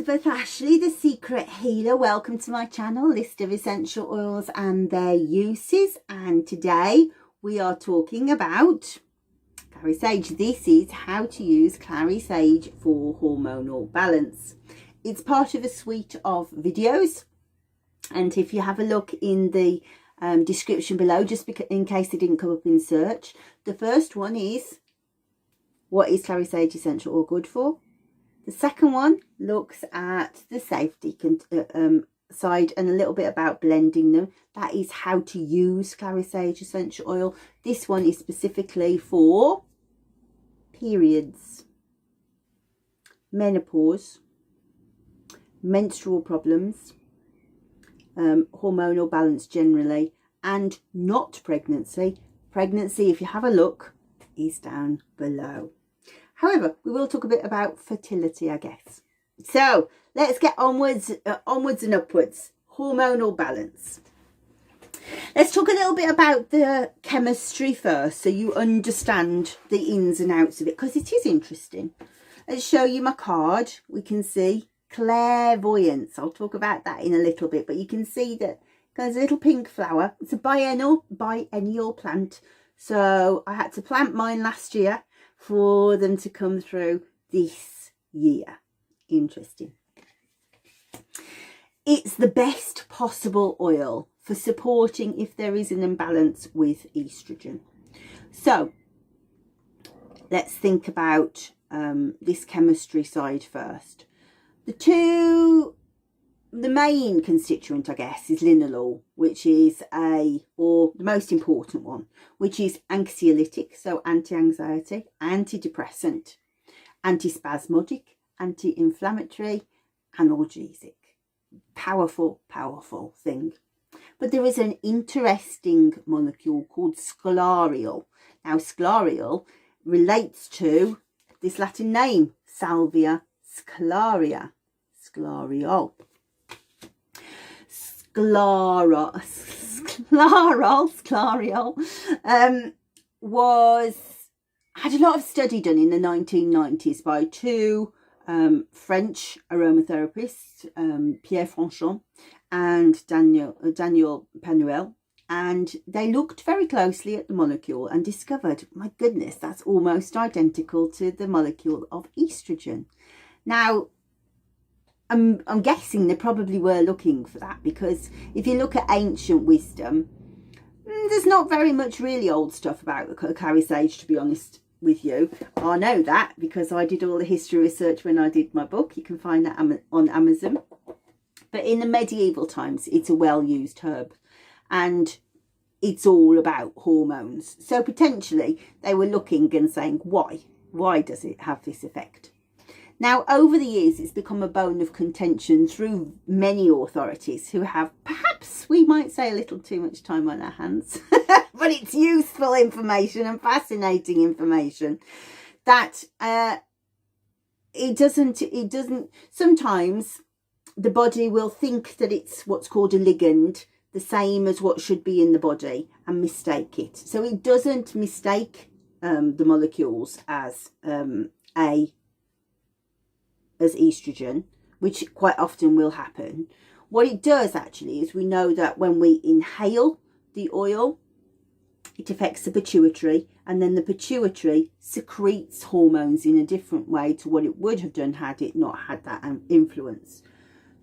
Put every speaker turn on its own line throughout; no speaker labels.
Elizabeth Ashley, the Secret Healer. Welcome to my channel, list of essential oils and their uses. And today we are talking about Clary Sage. This is how to use Clary Sage for hormonal balance. It's part of a suite of videos. And if you have a look in the description below, just in case they didn't come up in search, the first one is, what is Clary Sage Essential Oil good for? The second one looks at the safety side and a little bit about blending them. That is how to use Clary Sage Essential Oil. This one is specifically for periods, menopause, menstrual problems, hormonal balance generally, and not pregnancy. Pregnancy, if you have a look, is down below. However, we will talk a bit about fertility, I guess. So let's get onwards and upwards. Hormonal balance. Let's talk a little bit about the chemistry first, so you understand the ins and outs of it, because it is interesting. Let's show you my card. We can see clairvoyance. I'll talk about that in a little bit, but you can see that there's a little pink flower. It's a biennial plant. So I had to plant mine last year for them to come through this year. Interesting. It's the best possible oil for supporting if there is an imbalance with estrogen. So let's think about this chemistry side first. The main constituent, I guess, is linalool, which is or the most important one, which is anxiolytic, so anti-anxiety, antidepressant, antispasmodic, anti-inflammatory, analgesic. Powerful, powerful thing. But there is an interesting molecule called sclareol. Now, sclareol relates to this Latin name, Salvia sclaria, sclareol. Sclareol had a lot of study done in the 1990s by two French aromatherapists, Pierre Franchon and Daniel Penuel, and they looked very closely at the molecule and discovered, my goodness, that's almost identical to the molecule of estrogen. Now, I'm guessing they probably were looking for that, because if you look at ancient wisdom, there's not very much really old stuff about Clary Sage, to be honest with you. I know that because I did all the history research when I did my book. You can find that on Amazon. But in the medieval times, it's a well-used herb, and it's all about hormones. So potentially they were looking and saying, why does it have this effect? Now, over the years, it's become a bone of contention through many authorities who have, perhaps we might say, a little too much time on their hands. But it's useful information and fascinating information that it doesn't, sometimes the body will think that it's what's called a ligand, the same as what should be in the body, and mistake it. So it doesn't mistake the molecules as estrogen, which quite often will happen. What it does actually is, we know that when we inhale the oil, it affects the pituitary, and then the pituitary secretes hormones in a different way to what it would have done had it not had that influence.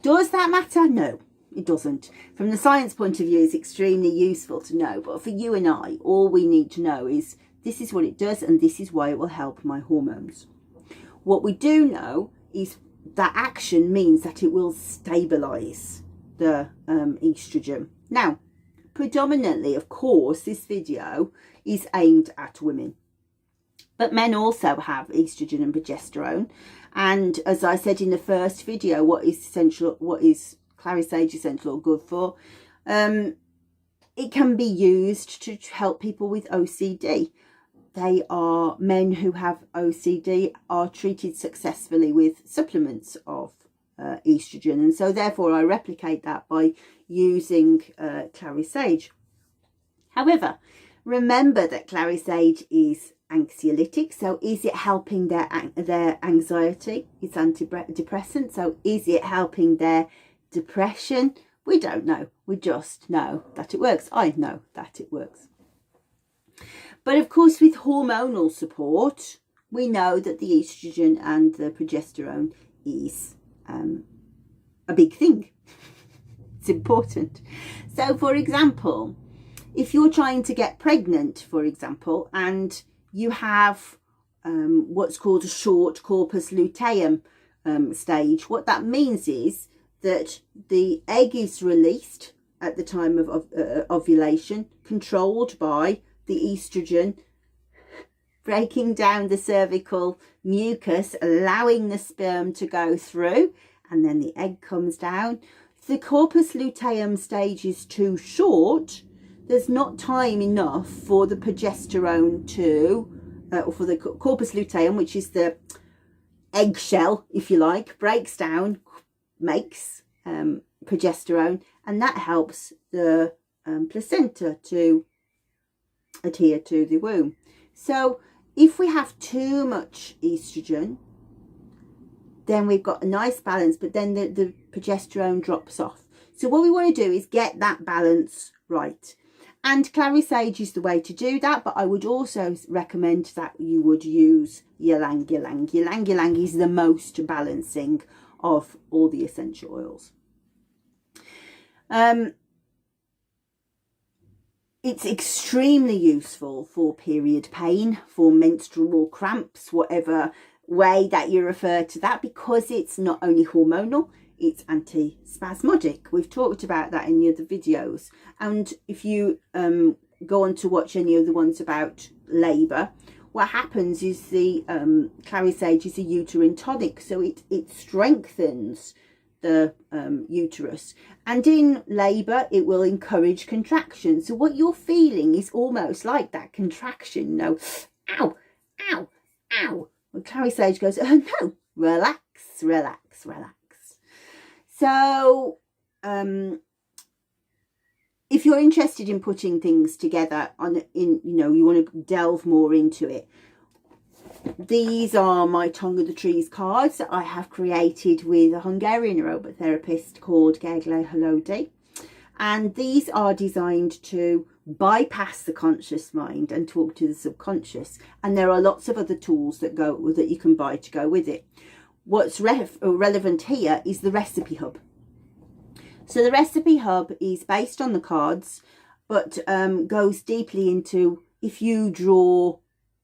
Does that matter? No, it doesn't. From the science point of view, it's extremely useful to know, but for you and I, all we need to know is this is what it does, and this is why it will help my hormones. What we do know is that action means that it will stabilize the estrogen. Now, predominantly, of course, this video is aimed at women, but men also have estrogen and progesterone. And as I said in the first video, what is Clary Sage Essential Oil good for? It can be used to help people with OCD. Men who have OCD are treated successfully with supplements of estrogen, and so therefore I replicate that by using Clary Sage. However, Remember that Clary Sage is anxiolytic, so is it helping their anxiety? It's antidepressant, so is it helping their depression? We don't know. We just know that it works. I know that it works. But of course, with hormonal support, we know that the estrogen and the progesterone is a big thing. It's important. So, for example, if you're trying to get pregnant, for example, and you have what's called a short corpus luteum stage, what that means is that the egg is released at the time of ovulation, controlled by the estrogen, breaking down the cervical mucus, allowing the sperm to go through, and then the egg comes down. If the corpus luteum stage is too short, there's not time enough for the progesterone to, or for the corpus luteum, which is the eggshell, if you like, breaks down, makes progesterone, and that helps the placenta to adhere to the womb. So if we have too much estrogen, then we've got a nice balance, but then the progesterone drops off. So what we want to do is get that balance right. And Clary Sage is the way to do that, but I would also recommend that you would use ylang ylang. Ylang ylang is the most balancing of all the essential oils. It's extremely useful for period pain, for menstrual cramps, whatever way that you refer to that, because it's not only hormonal, it's anti-spasmodic. We've talked about that in the other videos. And if you go on to watch any of the ones about labour, what happens is the Clary Sage is a uterine tonic, so it strengthens the uterus, and in labour it will encourage contraction. So what you're feeling is almost like that contraction, you know, ow, ow, ow. Well, Clary Sage goes, oh no, relax, relax, relax. So if you're interested in putting things together you want to delve more into it, these are my tongue of the trees cards that I have created with a Hungarian aromatherapist called Gergely Halodi. And these are designed to bypass the conscious mind and talk to the subconscious. And there are lots of other tools that you can buy to go with it. What's relevant here is the recipe hub. So the recipe hub is based on the cards, but goes deeply into, if you draw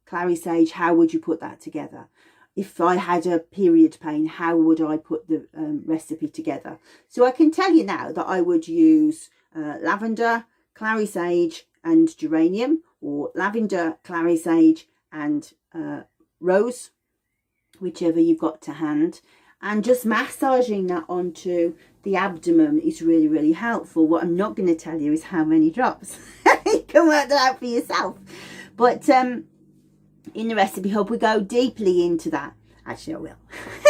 Clary Sage, how would you put that together? If I had a period pain, how would I put the recipe together? So I can tell you now that I would use lavender, Clary Sage and geranium, or lavender, Clary Sage and rose, whichever you've got to hand. And just massaging that onto the abdomen is really, really helpful. What I'm not going to tell you is how many drops. You can work that out for yourself. But in the recipe hub, we go deeply into that. Actually, I will.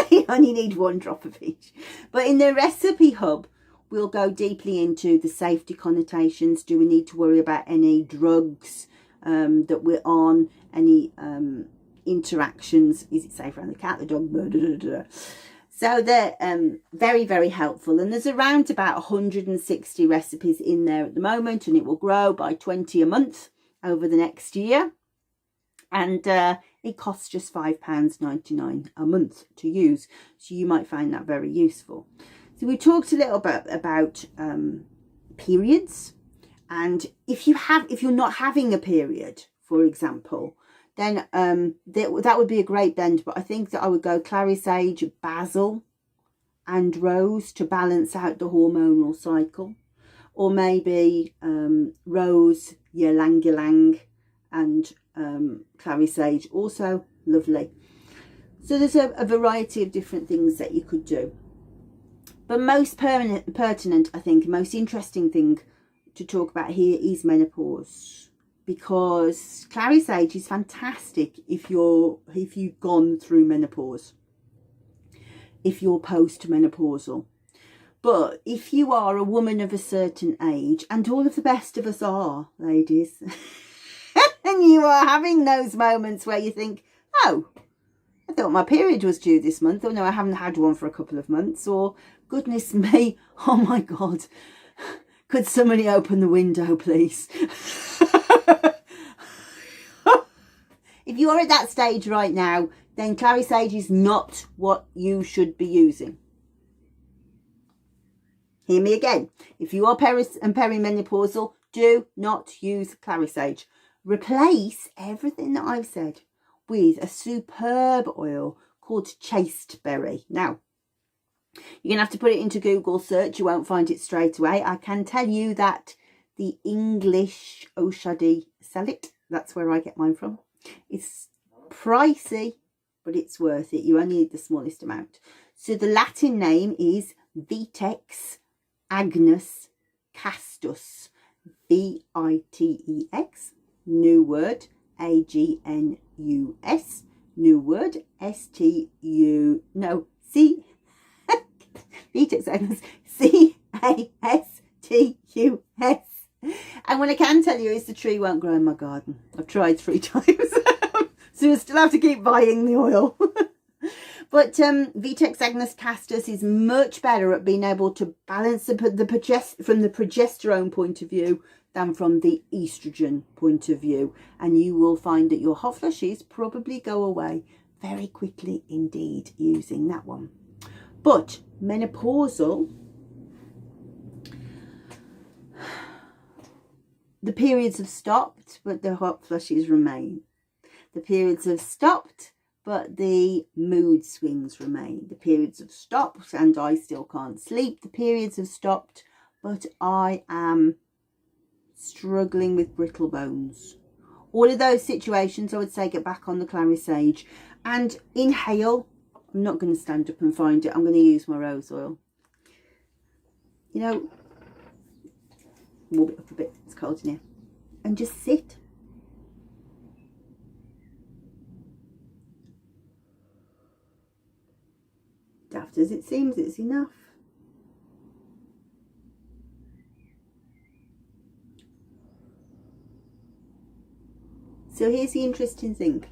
You only need 1 drop of each. But in the recipe hub, we'll go deeply into the safety connotations. Do we need to worry about any drugs that we're on? Any interactions? Is it safe around the cat, the dog? Blah, blah, blah, blah. So they're very, very helpful. And there's around about 160 recipes in there at the moment, and it will grow by 20 a month over the next year. And it costs just £5.99 a month to use. So you might find that very useful. So we talked a little bit about periods. And if you're not having a period, for example, then that would be a great blend. But I think that I would go Clary Sage, basil and rose to balance out the hormonal cycle. Or maybe rose, ylang ylang and Clary Sage, also lovely. So there's a variety of different things that you could do. But most pertinent, I think, most interesting thing to talk about here is menopause, because Clary Sage is fantastic if you've gone through menopause, if you're post-menopausal. But if you are a woman of a certain age, and all of the best of us are, ladies, when you are having those moments where you think, oh, I thought my period was due this month, or no, I haven't had one for a couple of months, or goodness me, oh my God, could somebody open the window, please? If you're at that stage right now, then Clary Sage is not what you should be using. Hear me again. If you are perimenopausal, do not use Clary Sage. Replace everything that I've said with a superb oil called chasteberry. Now, you're going to have to put it into Google search. You won't find it straight away. I can tell you that the English Oshadi sell it. That's where I get mine from. It's pricey, but it's worth it. You only need the smallest amount. So the Latin name is Vitex agnus castus. Vitex, new word, Agnus, new word, STU, no, C, Vitex agnus, CASTUS. And what I can tell you is the tree won't grow in my garden. I've tried 3 times. So you still have to keep buying the oil. But Vitex agnus castus is much better at being able to balance from the progesterone point of view than from the estrogen point of view. And you will find that your hot flushes probably go away very quickly indeed using that one. But menopausal, the periods have stopped, but the hot flushes remain. The periods have stopped, but the mood swings remain. The periods have stopped and I still can't sleep. The periods have stopped, but I am struggling with brittle bones. All of those situations, I would say, get back on the Clary Sage. And inhale. I'm not going to stand up and find it. I'm going to use my rose oil. You know, warm it up a bit. It's cold in here. And just sit. Daft as it seems, it's enough. So here's the interesting thing.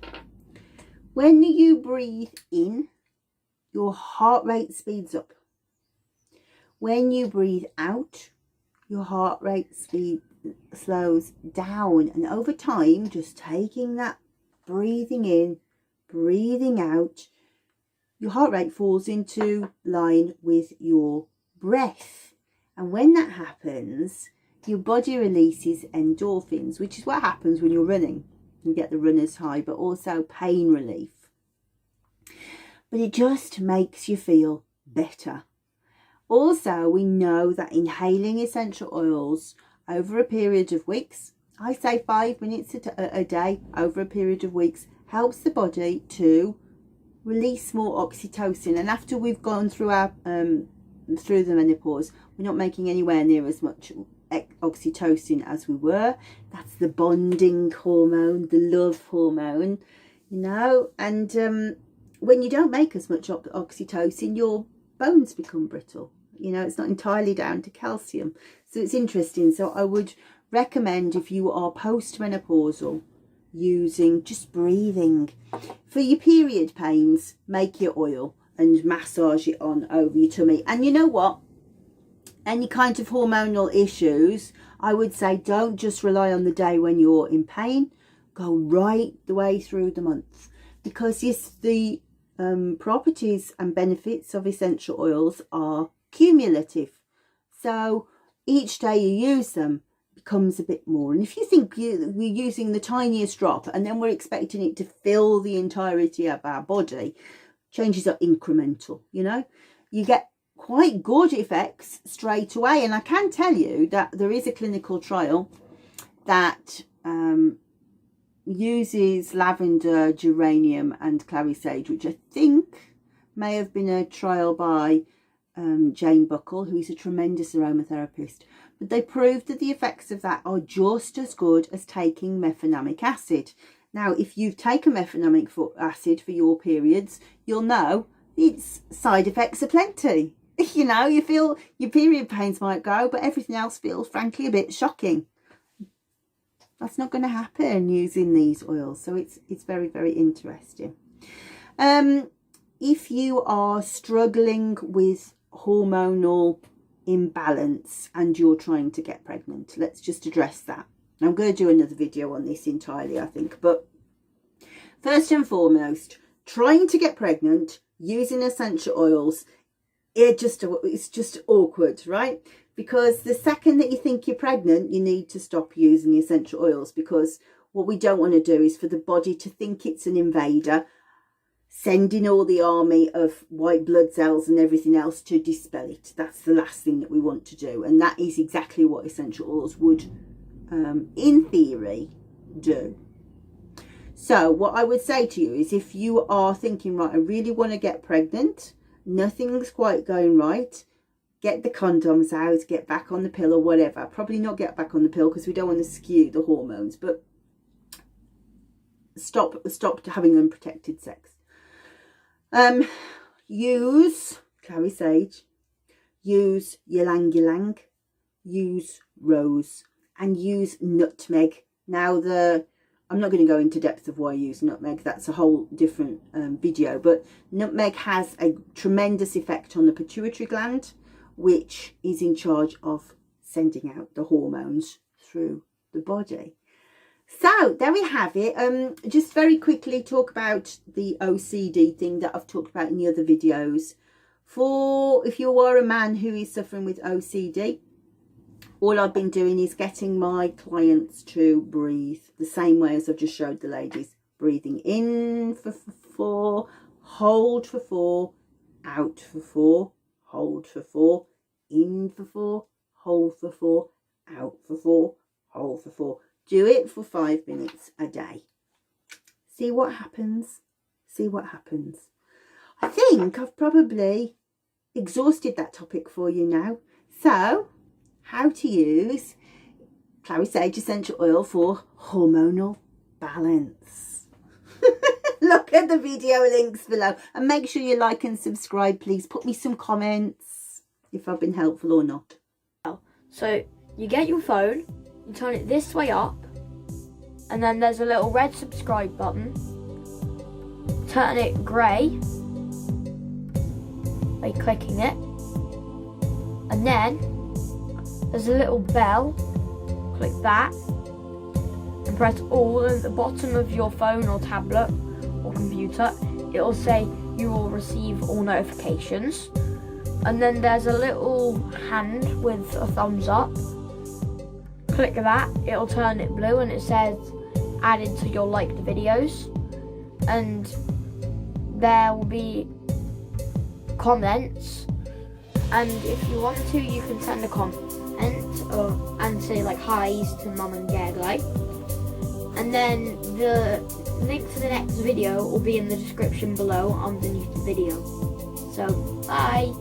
When you breathe in, your heart rate speeds up. When you breathe out, your heart rate slows down. And over time, just taking that breathing in, breathing out, your heart rate falls into line with your breath. And when that happens, your body releases endorphins, which is what happens when you're running. You get the runner's high, but also pain relief. But it just makes you feel better. Also, we know that inhaling essential oils over a period of weeks, I say 5 minutes a day over a period of weeks, helps the body to release more oxytocin. And after we've gone through our through the menopause, we're not making anywhere near as much oxytocin as we were. That's the bonding hormone, the love hormone, you know. And when you don't make as much oxytocin, your bones become brittle. You know, it's not entirely down to calcium. So it's interesting. So I would recommend, if you are postmenopausal, using just breathing. For your period pains, make your oil and massage it on over your tummy. And you know what? Any kind of hormonal issues, I would say don't just rely on the day when you're in pain. Go right the way through the month. Because yes, the properties and benefits of essential oils are cumulative. So each day you use them becomes a bit more. And if you think we're using the tiniest drop and then we're expecting it to fill the entirety of our body, changes are incremental, you know. You get quite good effects straight away. And I can tell you that there is a clinical trial that uses lavender, geranium and clary sage, which I think may have been a trial by Jane Buckle, who is a tremendous aromatherapist. But they proved that the effects of that are just as good as taking mefenamic acid. Now, if you've taken mefenamic acid for your periods, you'll know its side effects are plenty. You know, you feel your period pains might go, but everything else feels frankly a bit shocking. That's not going to happen using these oils. So it's very, very interesting. If you are struggling with hormonal imbalance and you're trying to get pregnant, let's just address that. I'm going to do another video on this entirely, I think. But first and foremost, trying to get pregnant using essential oils, it's just awkward, right? Because the second that you think you're pregnant, you need to stop using the essential oils, because what we don't want to do is for the body to think it's an invader, sending all the army of white blood cells and everything else to dispel it. That's the last thing that we want to do. And that is exactly what essential oils would, in theory, do. So what I would say to you is, if you are thinking, right, I really want to get pregnant, nothing's quite going right, get the condoms out, get back on the pill or whatever. Probably not get back on the pill because we don't want to skew the hormones, but stop having unprotected sex. Use Clary Sage, use ylang ylang, use rose, and use nutmeg. Now I'm not going to go into depth of why I use nutmeg. That's a whole different video. But nutmeg has a tremendous effect on the pituitary gland, which is in charge of sending out the hormones through the body. So there we have it. Just very quickly talk about the OCD thing that I've talked about in the other videos. If you are a man who is suffering with OCD, all I've been doing is getting my clients to breathe the same way as I've just showed the ladies. Breathing in for 4, hold for 4, out for 4, hold for 4, in for 4, hold for 4, out for 4, hold for 4. Do it for 5 minutes a day. See what happens. See what happens. I think I've probably exhausted that topic for you now. So, how to use Clary Sage Essential Oil for hormonal balance. Look at the video links below. And make sure you like and subscribe, please. Put me some comments if I've been helpful or not.
So, you get your phone, you turn it this way up, and then there's a little red subscribe button. Turn it grey by clicking it, and then there's a little bell. Click that and press all at the bottom of your phone or tablet or computer. It will say you will receive all notifications, and then there's a little hand with a thumbs up. Click that, it'll turn it blue and it says added to your liked videos, and there will be comments, and if you want to you can send a comment and say like hi's to Mum and Gerglei, and then the link to the next video will be in the description below underneath the video. So bye.